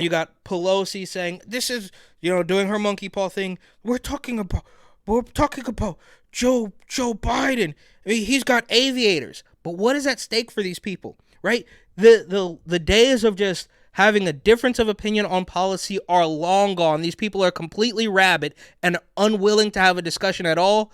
You got Pelosi saying, this is, doing her monkey paw thing. We're talking about Joe Biden. I mean, he's got aviators. But what is at stake for these people, right? The days of just having a difference of opinion on policy are long gone. These people are completely rabid and unwilling to have a discussion at all.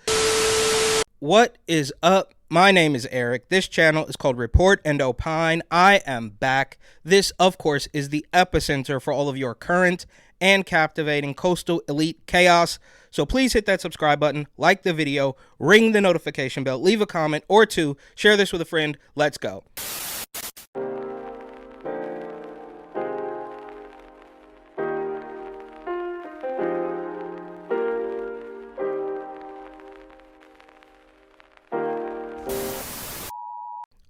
What is up? My name is Eric. This channel is called Report and Opine. I am back. This, of course, is the epicenter for all of your current and captivating coastal elite chaos. So please hit that subscribe button, like the video, ring the notification bell, leave a comment or two, share this with a friend. Let's go.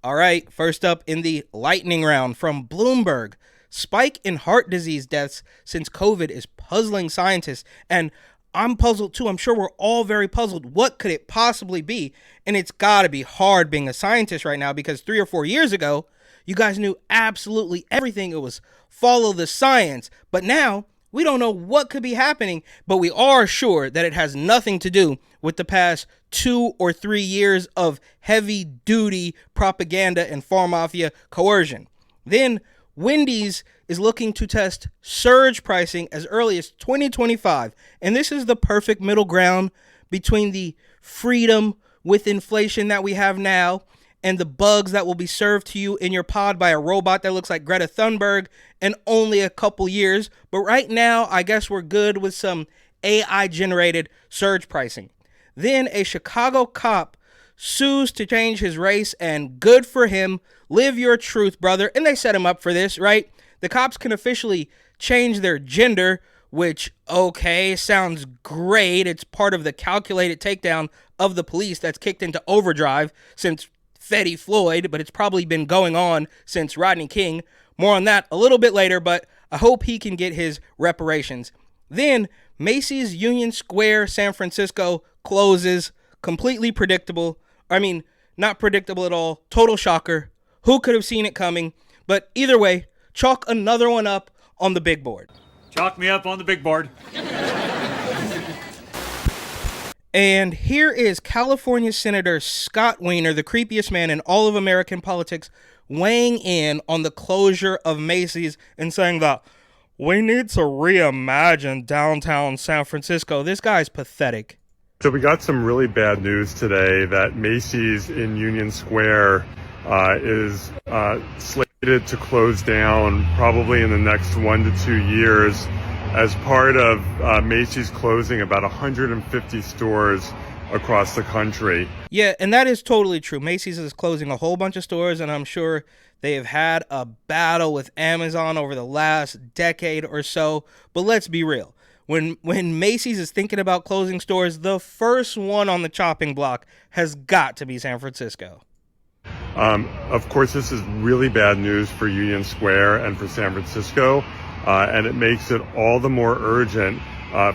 All right, first up in the lightning round from Bloomberg. Spike in heart disease deaths since COVID is puzzling scientists, and I'm puzzled too. I'm sure we're all very puzzled. What could it possibly be? And it's got to be hard being a scientist right now because 3 or 4 years ago, you guys knew absolutely everything. It was follow the science. But now we don't know what could be happening, but we are sure that it has nothing to do with the past 2 or 3 years of heavy-duty propaganda and farm mafia coercion. Then Wendy's is looking to test surge pricing as early as 2025, and this is the perfect middle ground between the freedom with inflation that we have now and the bugs that will be served to you in your pod by a robot that looks like Greta Thunberg in only a couple years. But right now, I guess we're good with some AI-generated surge pricing. Then a Chicago cop sues to change his race, and good for him. Live your truth, brother. And they set him up for this, right? The cops can officially change their gender, which, okay, sounds great. It's part of the calculated takedown of the police that's kicked into overdrive since Fetty Floyd, but it's probably been going on since Rodney King. More on that a little bit later, but I hope he can get his reparations. Then Macy's Union Square, San Francisco closes. Completely predictable. I mean, not predictable at all. Total shocker. Who could have seen it coming? But either way, chalk another one up on the big board. Chalk me up on the big board. And here is California Senator Scott Wiener, the creepiest man in all of American politics, weighing in on the closure of Macy's and saying that we need to reimagine downtown San Francisco. This guy's pathetic. So we got some really bad news today that Macy's in Union Square is slated to close down probably in the next 1 to 2 years as part of Macy's closing about 150 stores across the country. Yeah, and that is totally true. Macy's is closing a whole bunch of stores, and I'm sure they have had a battle with Amazon over the last decade or so. But let's be real. When Macy's is thinking about closing stores, the first one on the chopping block has got to be San Francisco. Of course, this is really bad news for Union Square and for San Francisco, and it makes it all the more urgent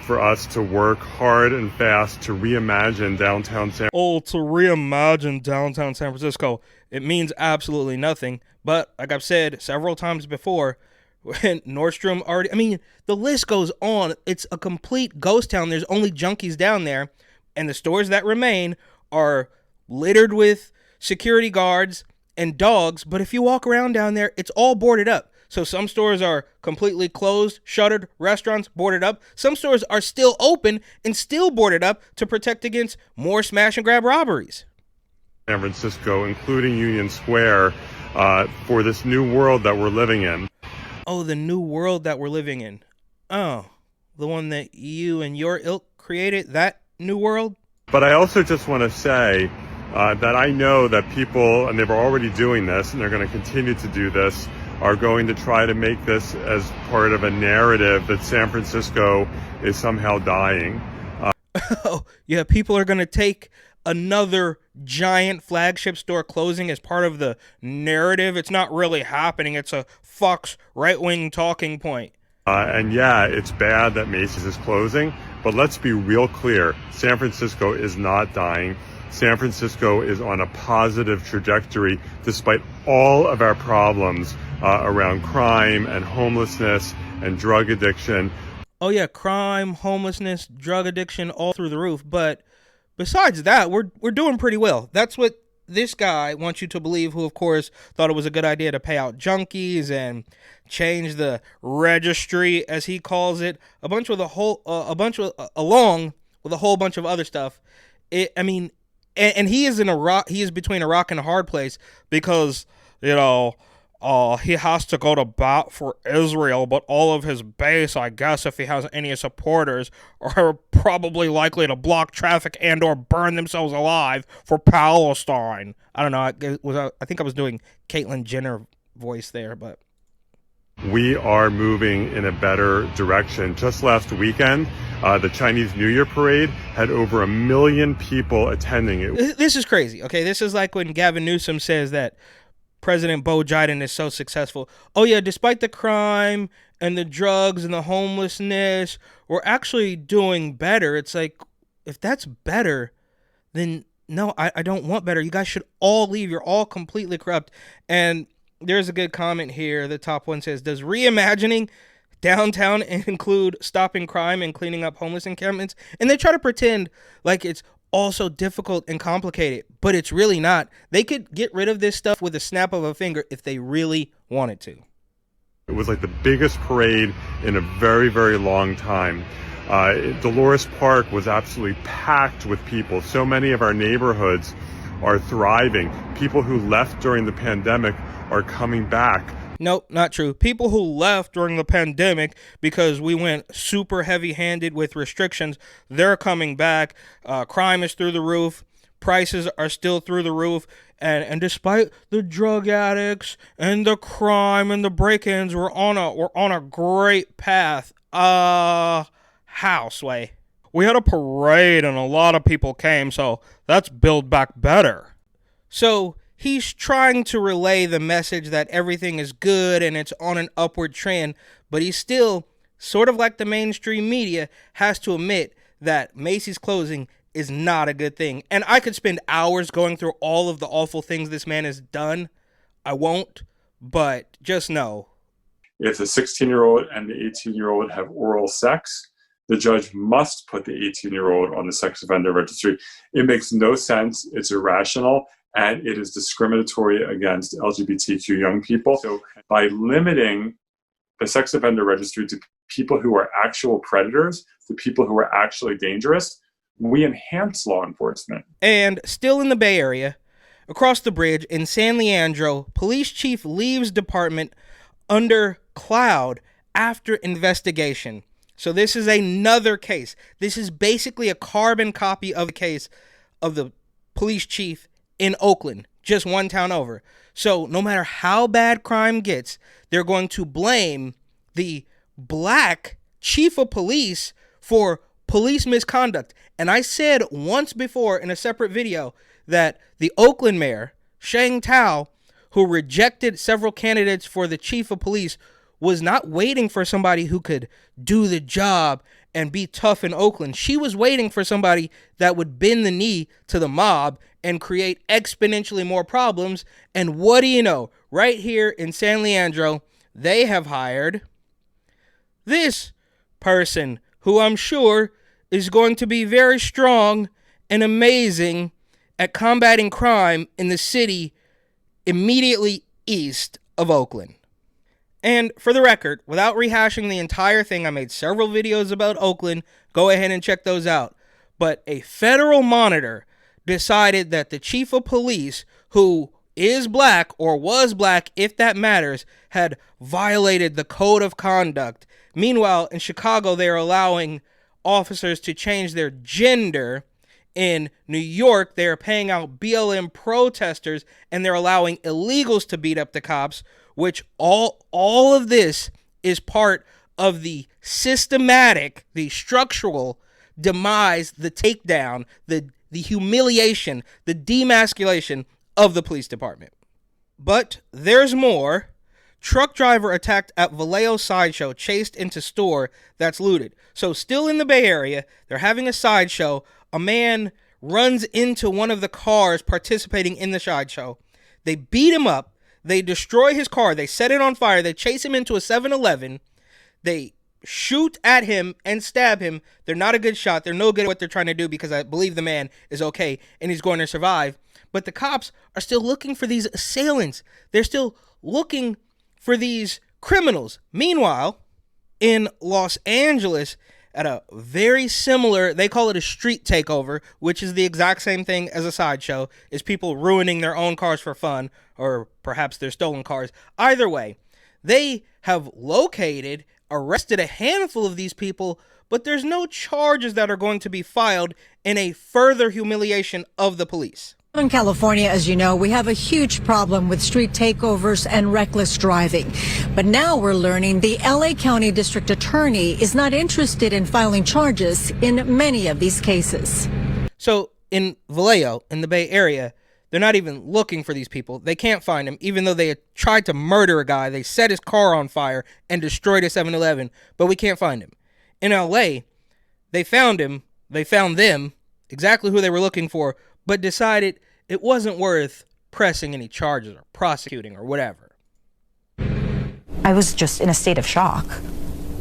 for us to work hard and fast to reimagine downtown San Francisco. To reimagine downtown San Francisco, it means absolutely nothing. But like I've said several times before, when Nordstrom already, I mean, the list goes on. It's a complete ghost town. There's only junkies down there, and the stores that remain are littered with security guards and dogs. But if you walk around down there, it's all boarded up. So some stores are completely closed, shuttered, restaurants boarded up. Some stores are still open and still boarded up to protect against more smash and grab robberies. San Francisco, including Union Square, for this new world that we're living in. Oh, the new world that we're living in. Oh, the one that you and your ilk created, that new world? But I also just want to say that I know that people, and they were already doing this, and they're going to continue to do this, are going to try to make this as part of a narrative that San Francisco is somehow dying. Oh, yeah, people are going to take another giant flagship store closing as part of the narrative. It's not really happening. It's a Fox right-wing talking point. And yeah, it's bad that Macy's is closing, but let's be real clear. San Francisco is not dying. San Francisco is on a positive trajectory despite all of our problems around crime and homelessness and drug addiction. Oh yeah, crime, homelessness, drug addiction, all through the roof. But besides that, we're doing pretty well. That's what this guy wants you to believe, who of course thought it was a good idea to pay out junkies and change the registry, as he calls it, along with a whole bunch of other stuff. And he is he is between a rock and a hard place because he has to go to bat for Israel, but all of his base, I guess, if he has any supporters, are probably likely to block traffic and or burn themselves alive for Palestine. I don't know. I think I was doing Caitlyn Jenner voice there, but we are moving in a better direction. Just last weekend, the Chinese New Year parade had over 1 million people attending it. This is crazy. Okay, this is like when Gavin Newsom says that President Bo Biden is so successful. Oh yeah, despite the crime and the drugs and the homelessness, we're actually doing better. It's like, if that's better, then no, I don't want better. You guys should all leave. You're all completely corrupt. And there's a good comment here. The top one says, does reimagining downtown include stopping crime and cleaning up homeless encampments? And they try to pretend like it's also difficult and complicated, but it's really not. They could get rid of this stuff with a snap of a finger if they really wanted to. It was like the biggest parade in a very, very long time. Dolores Park was absolutely packed with people. So many of our neighborhoods are thriving. People who left during the pandemic are coming back. Nope, not true. People who left during the pandemic because we went super heavy-handed with restrictions, they're coming back. Crime is through the roof. Prices are still through the roof. And despite the drug addicts and the crime and the break-ins, we're on a great path. Houseway. We had a parade and a lot of people came, so that's Build Back Better. So he's trying to relay the message that everything is good and it's on an upward trend, but he still, sort of like the mainstream media, has to admit that Macy's closing is not a good thing. And I could spend hours going through all of the awful things this man has done. I won't, but just know. If the 16-year-old and the 18-year-old have oral sex, the judge must put the 18-year-old on the sex offender registry. It makes no sense. It's irrational. And it is discriminatory against LGBTQ young people. So by limiting the sex offender registry to people who are actual predators, to people who are actually dangerous, we enhance law enforcement. And still in the Bay Area, across the bridge in San Leandro, police chief leaves department under cloud after investigation. So this is another case. This is basically a carbon copy of the case of the police chief in Oakland, just one town over. So no matter how bad crime gets, they're going to blame the black chief of police for police misconduct. And I said once before in a separate video that the Oakland mayor, Sheng Tao, who rejected several candidates for the chief of police, was not waiting for somebody who could do the job and be tough in Oakland. She was waiting for somebody that would bend the knee to the mob and create exponentially more problems. And what do you know? Right here in San Leandro, they have hired this person who I'm sure is going to be very strong and amazing at combating crime in the city immediately east of Oakland. And for the record, without rehashing the entire thing, I made several videos about Oakland. Go ahead and check those out. But a federal monitor decided that the chief of police, who is black or was black, if that matters, had violated the code of conduct. Meanwhile, in Chicago, they are allowing officers to change their gender. In New York, they are paying out BLM protesters, and they're allowing illegals to beat up the cops, which all of this is part of the systematic, the structural demise, the takedown, the humiliation, the demasculation of the police department. But there's more. Truck driver attacked at Vallejo sideshow, chased into store that's looted. So still in the Bay Area, they're having a sideshow. A man runs into one of the cars participating in the sideshow. They beat him up. They destroy his car. They set it on fire. They chase him into a 7-Eleven. They shoot at him and stab him. They're not a good shot. They're no good at what they're trying to do because I believe the man is okay and he's going to survive. But the cops are still looking for these assailants. They're still looking for these criminals. Meanwhile, in Los Angeles, at a very similar, they call it a street takeover, which is the exact same thing as a sideshow, is people ruining their own cars for fun, or perhaps their stolen cars. Either way, they have located, arrested a handful of these people, but there's no charges that are going to be filed in a further humiliation of the police. In California, as you know, we have a huge problem with street takeovers and reckless driving. But now we're learning the LA County District Attorney is not interested in filing charges in many of these cases. So in Vallejo, in the Bay Area, they're not even looking for these people. They can't find him, even though they had tried to murder a guy. They set his car on fire and destroyed a 7-Eleven, but we can't find him. In LA, they found him. They found them, exactly who they were looking for, but decided it wasn't worth pressing any charges or prosecuting or whatever. I was just in a state of shock,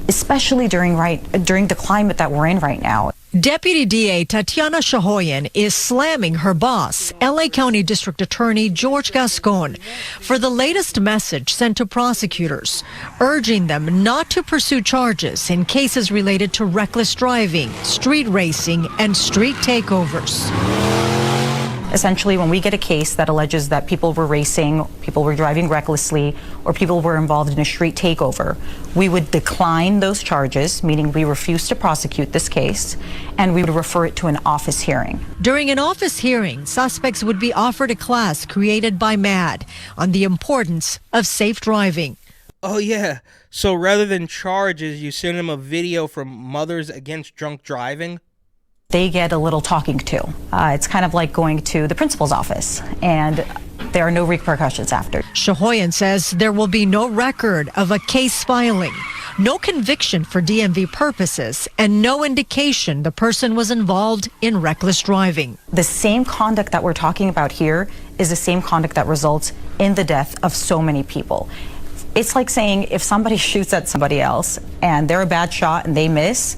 especially during the climate that we're in right now. Deputy DA Tatiana Shahoyan is slamming her boss, LA County District Attorney George Gascon, for the latest message sent to prosecutors, urging them not to pursue charges in cases related to reckless driving, street racing, and street takeovers. Essentially, when we get a case that alleges that people were racing, people were driving recklessly, or people were involved in a street takeover, we would decline those charges, meaning we refuse to prosecute this case, and we would refer it to an office hearing. During an office hearing, suspects would be offered a class created by MAD on the importance of safe driving. Oh, yeah. So rather than charges, you send them a video from Mothers Against Drunk Driving? They get a little talking to. It's kind of like going to the principal's office, and there are no repercussions after. Shahoyan says there will be no record of a case filing, no conviction for DMV purposes, and no indication the person was involved in reckless driving. The same conduct that we're talking about here is the same conduct that results in the death of so many people. It's like saying if somebody shoots at somebody else and they're a bad shot and they miss,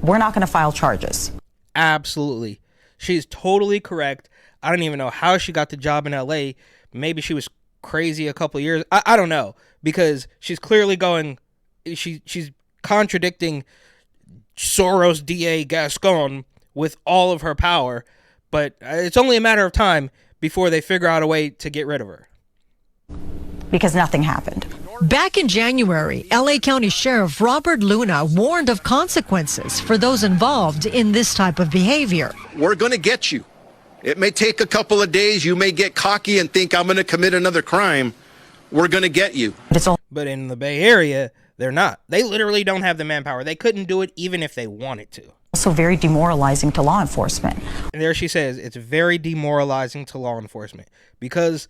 we're not going to file charges. Absolutely. She's totally correct. I don't even know how she got the job in LA. Maybe she was crazy a couple of years. I don't know, because she's clearly going, she's contradicting Soros DA Gascon with all of her power, but it's only a matter of time before they figure out a way to get rid of her. Because nothing happened. Back in January, LA County Sheriff Robert Luna warned of consequences for those involved in this type of behavior. We're going to get you. It may take a couple of days. You may get cocky and think I'm going to commit another crime. We're going to get you. But in the Bay Area, they're not. They literally don't have the manpower. They couldn't do it even if they wanted to. Also very demoralizing to law enforcement. And there she says, it's very demoralizing to law enforcement because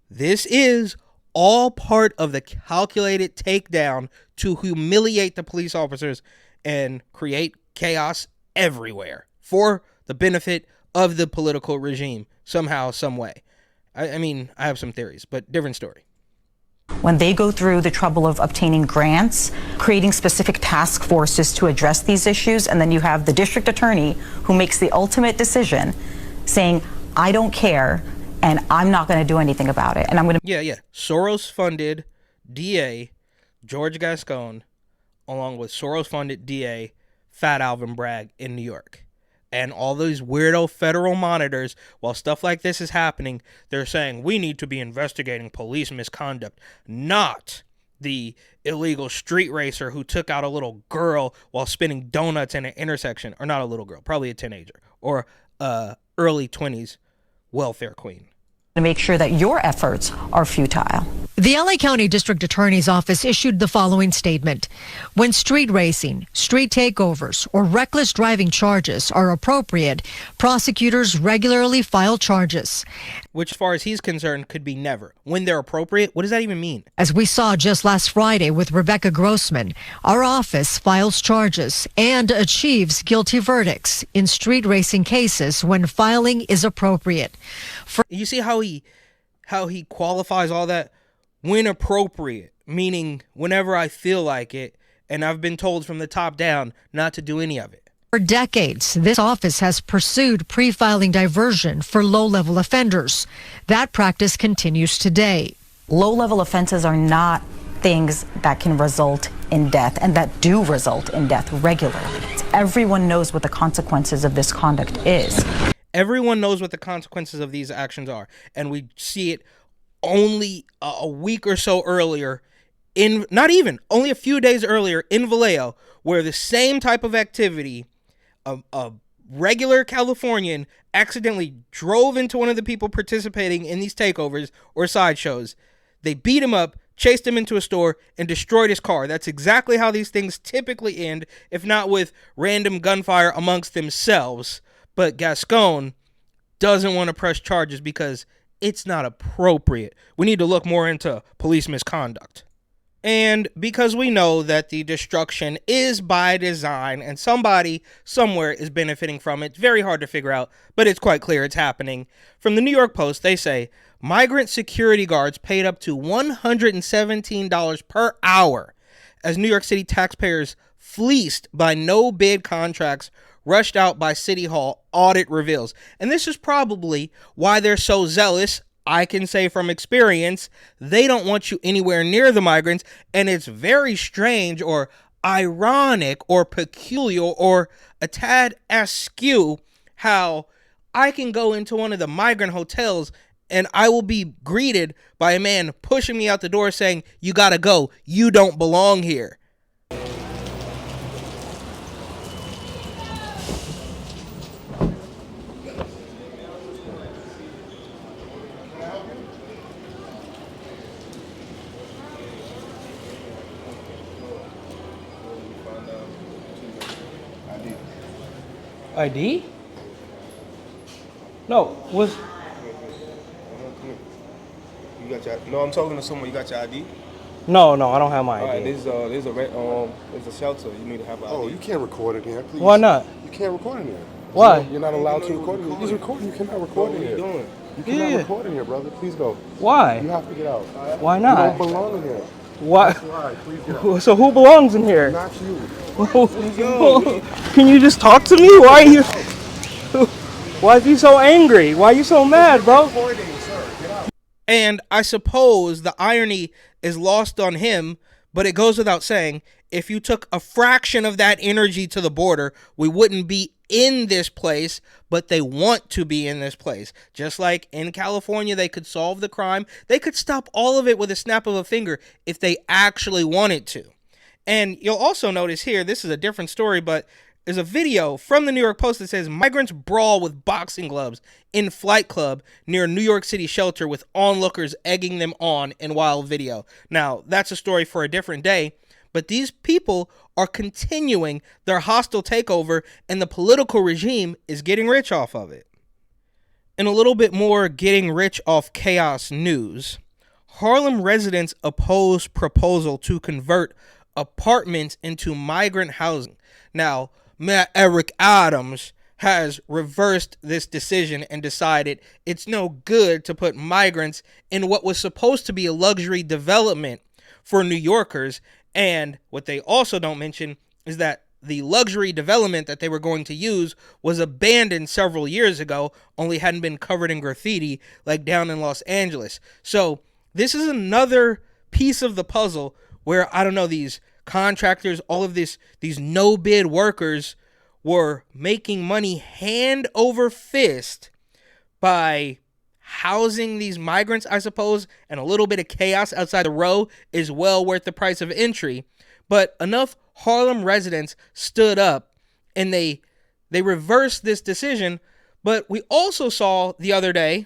this is all part of the calculated takedown to humiliate the police officers and create chaos everywhere for the benefit of the political regime somehow, some way. I mean, I have some theories, but different story. When they go through the trouble of obtaining grants, creating specific task forces to address these issues, and then you have the district attorney who makes the ultimate decision saying, I don't care, and I'm not going to do anything about it. And I'm going to... Yeah. Soros-funded DA George Gascon, along with Soros-funded DA Fat Alvin Bragg in New York. And all those weirdo federal monitors, while stuff like this is happening, they're saying we need to be investigating police misconduct, not the illegal street racer who took out a little girl while spinning donuts in an intersection. Or not a little girl, probably a teenager. Or early 20s welfare queen. To make sure that your efforts are futile. The LA County District Attorney's Office issued the following statement. When street racing, street takeovers, or reckless driving charges are appropriate, prosecutors regularly file charges. Which, as far as he's concerned, could be never. When they're appropriate, what does that even mean? As we saw just last Friday with Rebecca Grossman, our office files charges and achieves guilty verdicts in street racing cases when filing is appropriate. You see how he qualifies all that? When appropriate, meaning whenever I feel like it, and I've been told from the top down not to do any of it. For decades, this office has pursued pre-filing diversion for low-level offenders. That practice continues today. Low-level offenses are not things that can result in death and that do result in death regularly. Everyone knows what the consequences of this conduct is. Everyone knows what the consequences of these actions are, and we see it only a week or so earlier, only a few days earlier in Vallejo, where the same type of activity, a regular Californian accidentally drove into one of the people participating in these takeovers or sideshows. They beat him up, chased him into a store, and destroyed his car. That's exactly how these things typically end, if not with random gunfire amongst themselves. But Gascon doesn't want to press charges because it's not appropriate. We need to look more into police misconduct. And because we know that the destruction is by design and somebody somewhere is benefiting from it, it's very hard to figure out, but it's quite clear it's happening. From the New York Post, they say migrant security guards paid up to $117 per hour as New York City taxpayers fleeced by no-bid contracts rushed out by City Hall, audit reveals. And this is probably why they're so zealous. I can say from experience, they don't want you anywhere near the migrants, and it's very strange or ironic or peculiar or a tad askew how I can go into one of the migrant hotels and I will be greeted by a man pushing me out the door saying, "You gotta go, you don't belong here." ID? No, was You got your? No, I'm talking to someone. You got your ID? no, I don't have my All right, ID. there's a shelter. You need to have an ID. Oh, you can't record in here, please. Why not? You can't record in here. Why? You're not allowed to record in here. He's recording. You cannot record in here. What are you doing? You cannot Yeah. record in here, brother. Please go. Why? You have to get out. Why You not? don't belong in here. Why? All right, please get out. So who belongs in here? Not you. Can you just talk to me? Why are you? Why is he so angry? Why are you so mad, bro? And I suppose the irony is lost on him, but it goes without saying, if you took a fraction of that energy to the border, we wouldn't be in this place, but they want to be in this place. Just like in California, they could solve the crime. They could stop all of it with a snap of a finger if they actually wanted to. And you'll also notice here, this is a different story, but there's a video from the New York Post that says migrants brawl with boxing gloves in flight club near New York City shelter with onlookers egging them on in wild video. Now, that's a story for a different day, but these people are continuing their hostile takeover and the political regime is getting rich off of it. In a little bit more getting rich off chaos news, Harlem residents oppose proposal to convert apartments into migrant housing. Now, Mayor Eric Adams has reversed this decision and decided it's no good to put migrants in what was supposed to be a luxury development for New Yorkers. And what they also don't mention is that the luxury development that they were going to use was abandoned several years ago, only hadn't been covered in graffiti like down in Los Angeles. So this is another piece of the puzzle where, I don't know, these contractors, all of these no-bid workers were making money hand over fist by housing these migrants, I suppose, and a little bit of chaos outside the row is well worth the price of entry. But enough Harlem residents stood up and they reversed this decision. But we also saw the other day,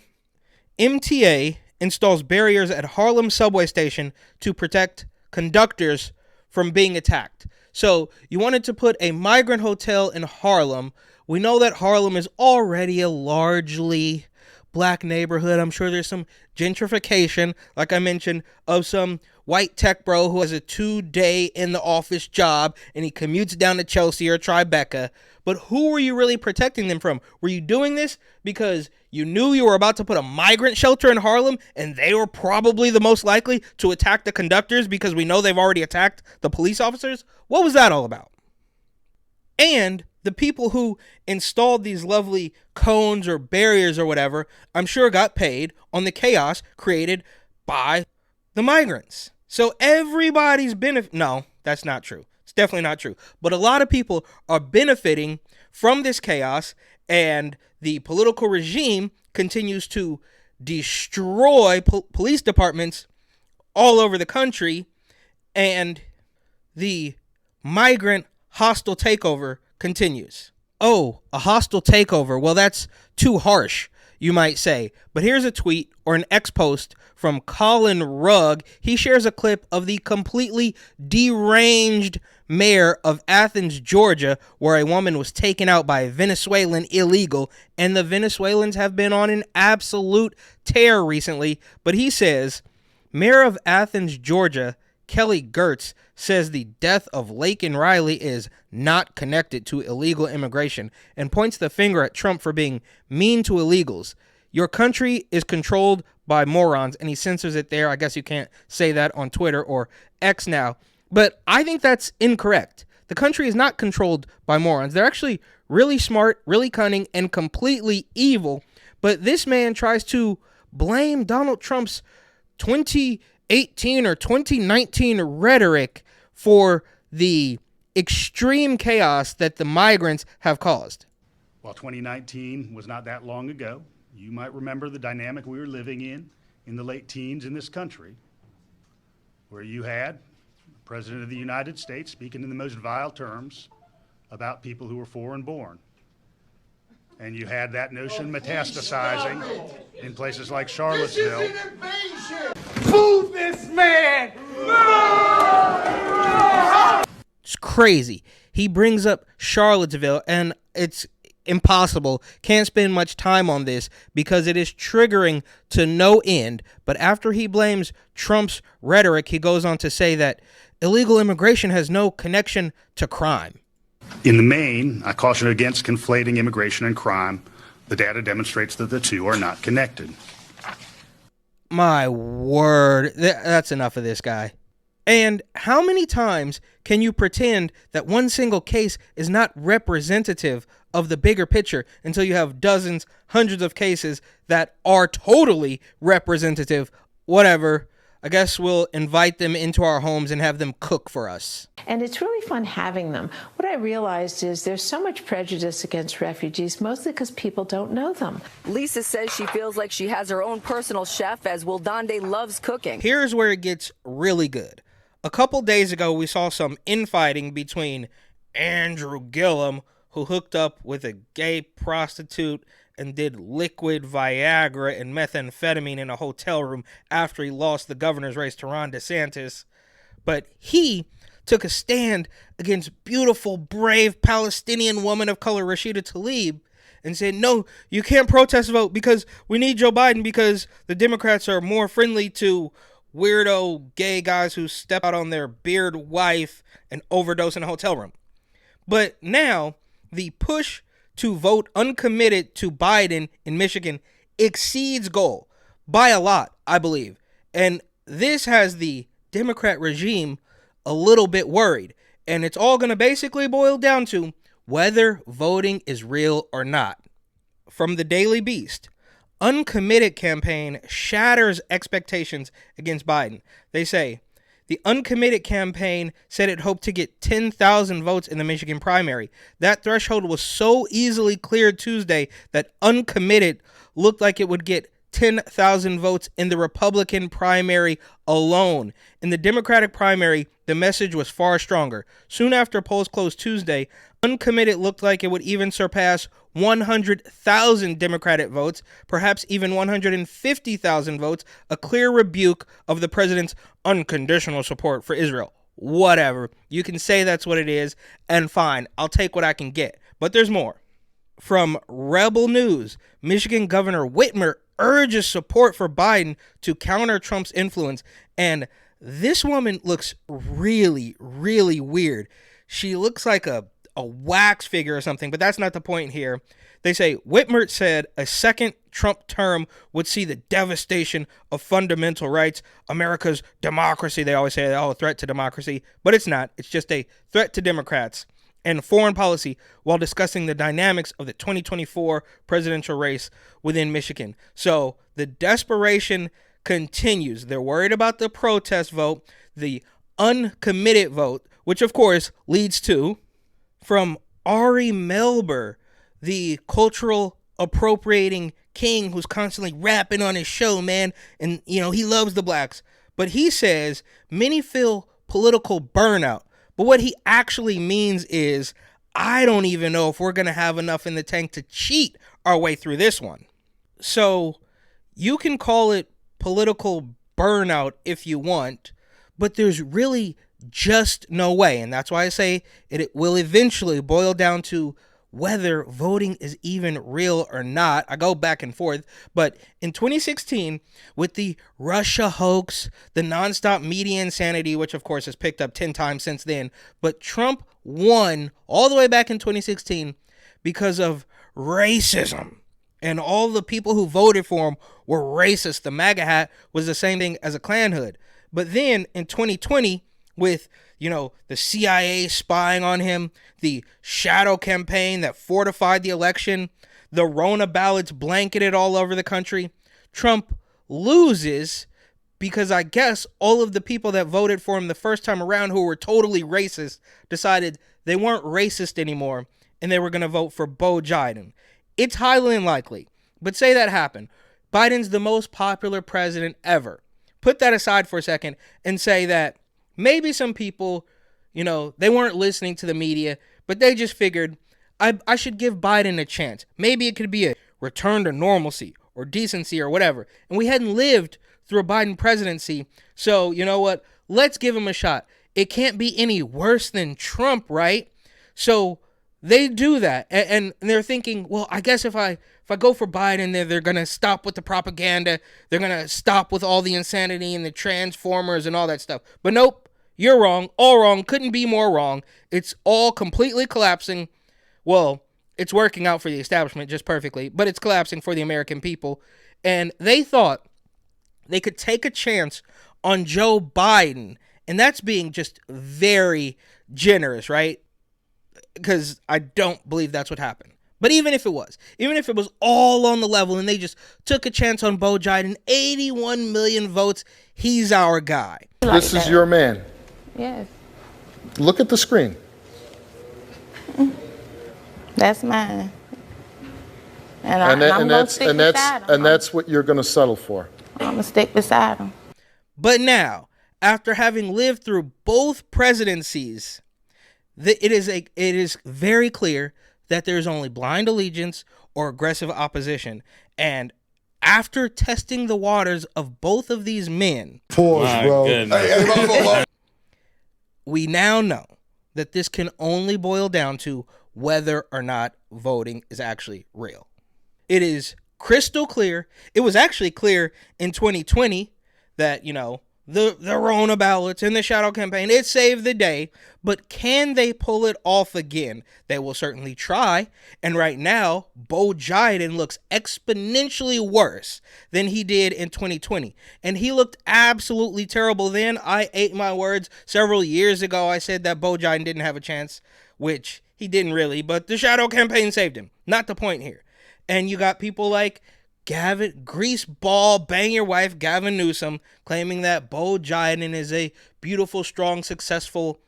MTA installs barriers at Harlem subway station to protect conductors from being attacked. So you wanted to put a migrant hotel in Harlem. We know that Harlem is already a largely black neighborhood. I'm sure there's some gentrification, like I mentioned, of some white tech bro who has a 2-day in the office job and he commutes down to Chelsea or Tribeca. But who were you really protecting them from? Were you doing this because you knew you were about to put a migrant shelter in Harlem and they were probably the most likely to attack the conductors because we know they've already attacked the police officers? What was that all about? And the people who installed these lovely cones or barriers or whatever, I'm sure got paid on the chaos created by the migrants. So everybody's no, that's not true. It's definitely not true. But a lot of people are benefiting from this chaos, and the political regime continues to destroy police departments all over the country, and the migrant hostile takeover continues. Oh, a hostile takeover. Well, that's too harsh, you might say. But here's a tweet or an X post from Colin Rugg. He shares a clip of the completely deranged mayor of Athens, Georgia, where a woman was taken out by a Venezuelan illegal, and the Venezuelans have been on an absolute tear recently. But he says, Mayor of Athens, Georgia, Kelly Gertz, says the death of Laken Riley is not connected to illegal immigration and points the finger at Trump for being mean to illegals. Your country is controlled by morons, and he censors it there. I guess you can't say that on Twitter or X now, but I think that's incorrect. The country is not controlled by morons. They're actually really smart, really cunning, and completely evil, but this man tries to blame Donald Trump's 2018 or 2019 rhetoric for the extreme chaos that the migrants have caused. While 2019 was not that long ago, you might remember the dynamic we were living in the late teens in this country, where you had the President of the United States speaking in the most vile terms about people who were foreign born. And you had that notion metastasizing in places like Charlottesville. Move this man! It's crazy. He brings up Charlottesville, and it's impossible. Can't spend much time on this because it is triggering to no end. But after he blames Trump's rhetoric, he goes on to say that illegal immigration has no connection to crime. In the main, I caution against conflating immigration and crime. The data demonstrates that the two are not connected. My word, that's enough of this guy. And how many times can you pretend that one single case is not representative of the bigger picture until you have dozens, hundreds of cases that are totally representative? Whatever. I guess we'll invite them into our homes and have them cook for us. And it's really fun having them. What I realized is there's so much prejudice against refugees, mostly because people don't know them. Lisa says she feels like she has her own personal chef, as Wildande loves cooking. Here's where it gets really good. A couple days ago, we saw some infighting between Andrew Gillum, who hooked up with a gay prostitute and did liquid Viagra and methamphetamine in a hotel room after he lost the governor's race to Ron DeSantis. But he took a stand against beautiful, brave Palestinian woman of color Rashida Tlaib and said, no, you can't protest vote because we need Joe Biden because the Democrats are more friendly to weirdo gay guys who step out on their beard wife and overdose in a hotel room. But now the push to vote uncommitted to Biden in Michigan exceeds goal by a lot, I believe. And this has the Democrat regime a little bit worried. And it's all going to basically boil down to whether voting is real or not. From the Daily Beast, uncommitted campaign shatters expectations against Biden. They say, the uncommitted campaign said it hoped to get 10,000 votes in the Michigan primary. That threshold was so easily cleared Tuesday that uncommitted looked like it would get 10,000 votes in the Republican primary alone. In the Democratic primary, the message was far stronger. Soon after polls closed Tuesday, uncommitted looked like it would even surpass 100,000 Democratic votes, perhaps even 150,000 votes, a clear rebuke of the president's unconditional support for Israel. Whatever. You can say that's what it is, and fine, I'll take what I can get. But there's more. From Rebel News, Michigan Governor Whitmer urges support for Biden to counter Trump's influence. And this woman looks really, really weird. She looks like a wax figure or something, but that's not the point here. They say Whitmer said a second Trump term would see the devastation of fundamental rights, America's democracy. They always say, oh, a threat to democracy, but it's not. It's just a threat to Democrats and foreign policy while discussing the dynamics of the 2024 presidential race within Michigan. So the desperation continues. They're worried about the protest vote, the uncommitted vote, which of course leads to, from Ari Melber, the cultural appropriating king who's constantly rapping on his show, man, and he loves the blacks, but he says many feel political burnout. But what he actually means is, I don't even know if we're going to have enough in the tank to cheat our way through this one. So you can call it political burnout if you want, but there's really just no way. And that's why I say it will eventually boil down to whether voting is even real or not. I go back and forth, but in 2016, with the Russia hoax, the nonstop media insanity, which of course has picked up 10 times since then, but Trump won all the way back in 2016 because of racism. And all the people who voted for him were racist. The MAGA hat was the same thing as a Klan hood. But then in 2020, with the CIA spying on him, the shadow campaign that fortified the election, the Rona ballots blanketed all over the country, Trump loses because I guess all of the people that voted for him the first time around who were totally racist decided they weren't racist anymore and they were going to vote for Beau Biden. It's highly unlikely, but say that happened. Biden's the most popular president ever. Put that aside for a second and say that maybe some people, they weren't listening to the media, but they just figured, I should give Biden a chance. Maybe it could be a return to normalcy or decency or whatever. And we hadn't lived through a Biden presidency, so you know what? Let's give him a shot. It can't be any worse than Trump, right? So they do that, and they're thinking, well, I guess if I go for Biden, they're going to stop with the propaganda. They're going to stop with all the insanity and the transformers and all that stuff. But nope. You're wrong, all wrong, couldn't be more wrong. It's all completely collapsing. Well, it's working out for the establishment just perfectly, but it's collapsing for the American people. And they thought they could take a chance on Joe Biden, and that's being just very generous, right? Because I don't believe that's what happened. But even if it was all on the level and they just took a chance on Beau Biden, 81 million votes, he's our guy. This is your man. Yes. Look at the screen. That's mine. And that's what you're going to settle for. I'm going to stick beside him. But now, after having lived through both presidencies, it is very clear that there's only blind allegiance or aggressive opposition. And after testing the waters of both of these men, Pause, bro. We now know that this can only boil down to whether or not voting is actually real. It is crystal clear. It was actually clear in 2020 that, the Rona ballots and the shadow campaign, it saved the day. But can they pull it off again? They will certainly try. And right now, Beau Biden looks exponentially worse than he did in 2020. And he looked absolutely terrible then. I ate my words. Several years ago, I said that Beau Biden didn't have a chance, which he didn't really. But the shadow campaign saved him. Not the point here. And you got people like Gavin, greaseball, bang your wife, Gavin Newsom, claiming that Beau Biden is a beautiful, strong, successful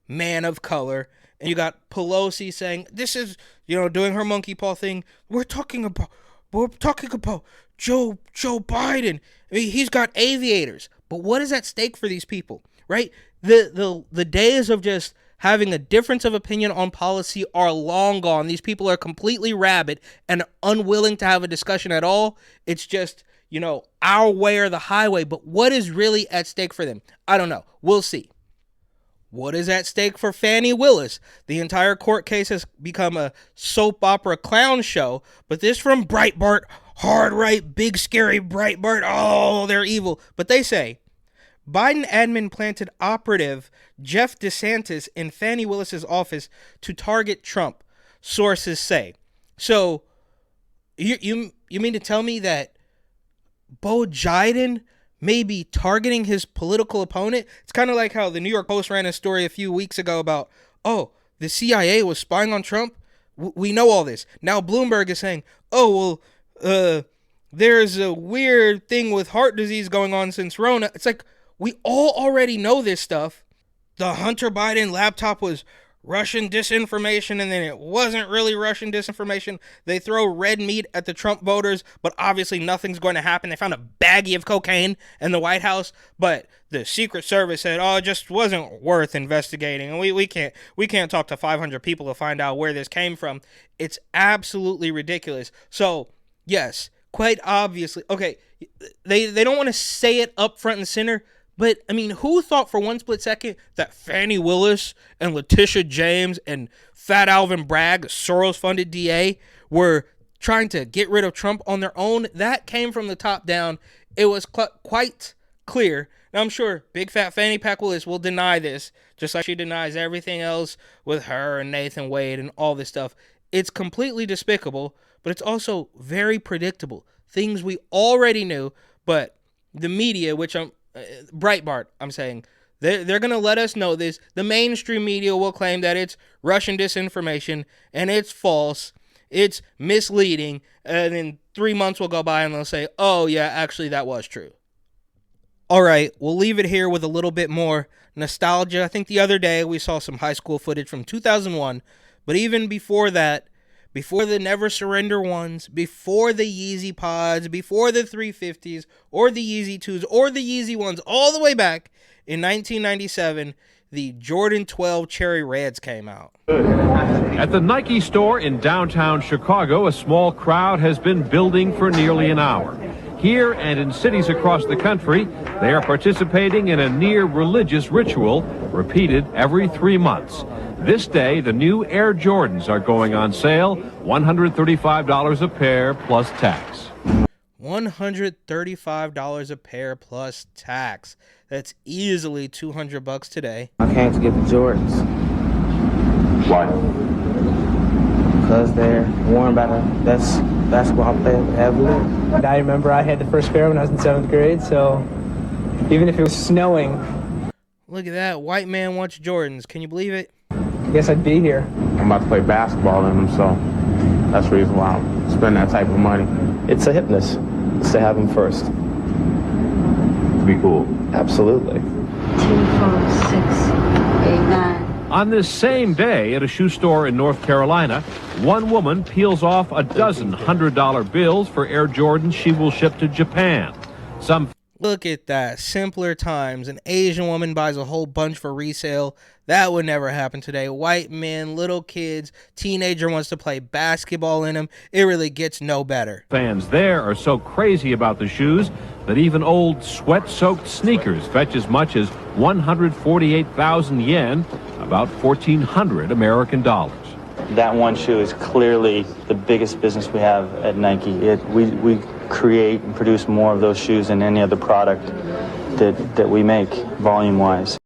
man of color. And you got Pelosi saying, this is, doing her monkey paw thing. We're talking about Joe Biden. I mean, he's got aviators. But what is at stake for these people, right? The days of just having a difference of opinion on policy are long gone. These people are completely rabid and unwilling to have a discussion at all. It's just, our way or the highway. But what is really at stake for them? I don't know. We'll see. what is at stake for Fani Willis? The entire court case has become a soap opera clown show, but this from Breitbart, hard right, big scary Breitbart, oh, they're evil. But they say, Biden admin planted operative Jeff DeSantis in Fani Willis's office to target Trump, sources say. So, you mean to tell me that Bo Jiden may be targeting his political opponent? It's kind of like how the New York Post ran a story a few weeks ago about, oh, the CIA was spying on Trump. We know all this. Now Bloomberg is saying, oh, well, there's a weird thing with heart disease going on since Rona. It's like, we all already know this stuff. The Hunter Biden laptop was Russian disinformation, and then it wasn't really Russian disinformation. They throw red meat at the Trump voters, but obviously nothing's going to happen. They found a baggie of cocaine in the White House, but the Secret Service said, oh, it just wasn't worth investigating, and we can't talk to 500 people to find out where this came from. It's absolutely ridiculous. So, yes, quite obviously, okay, they don't want to say it up front and center, but, I mean, who thought for one split second that Fani Willis and Letitia James and Fat Alvin Bragg, Soros-funded DA, were trying to get rid of Trump on their own? That came from the top down. It was quite clear. Now, I'm sure Big Fat Fanny Pack Willis will deny this, just like she denies everything else with her and Nathan Wade and all this stuff. It's completely despicable, but it's also very predictable. Things we already knew, but the media, which Breitbart, I'm saying, they're going to let us know this. The mainstream media will claim that it's Russian disinformation and it's false, it's misleading, and then 3 months will go by and they'll say, oh yeah, actually that was true. All right, we'll leave it here with a little bit more nostalgia. I think the other day we saw some high school footage from 2001, but even before that, before the Never Surrender ones, before the Yeezy Pods, before the 350s, or the Yeezy 2s, or the Yeezy ones, all the way back in 1997, the Jordan 12 Cherry Reds came out. At the Nike store in downtown Chicago, a small crowd has been building for nearly an hour. Here and in cities across the country, they are participating in a near religious ritual repeated every 3 months. This day, the new Air Jordans are going on sale, $135 a pair plus tax. $135 a pair plus tax. That's easily $200 today. I came to get the Jordans. Why? Because they're worn by the best basketball player ever lived. I remember I had the first pair when I was in 7th grade, so even if it was snowing. Look at that. White man wants Jordans. Can you believe it? I guess I'd be here. I'm about to play basketball in them, so that's the reason why I'm spending that type of money. It's a hipness. It's to have them first. To be cool. Absolutely. 2, 4, 6, 8, 9. On this same day at a shoe store in North Carolina, one woman peels off a dozen $100 bills for Air Jordans she will ship to Japan. Look at that. Simpler times. An Asian woman buys a whole bunch for resale. That would never happen today. White men, little kids, teenager wants to play basketball in them. It really gets no better. Fans there are so crazy about the shoes that even old sweat-soaked sneakers fetch as much as 148,000 yen, about 1,400 American dollars. That one shoe is clearly the biggest business we have at Nike. We create and produce more of those shoes than any other product that we make volume-wise.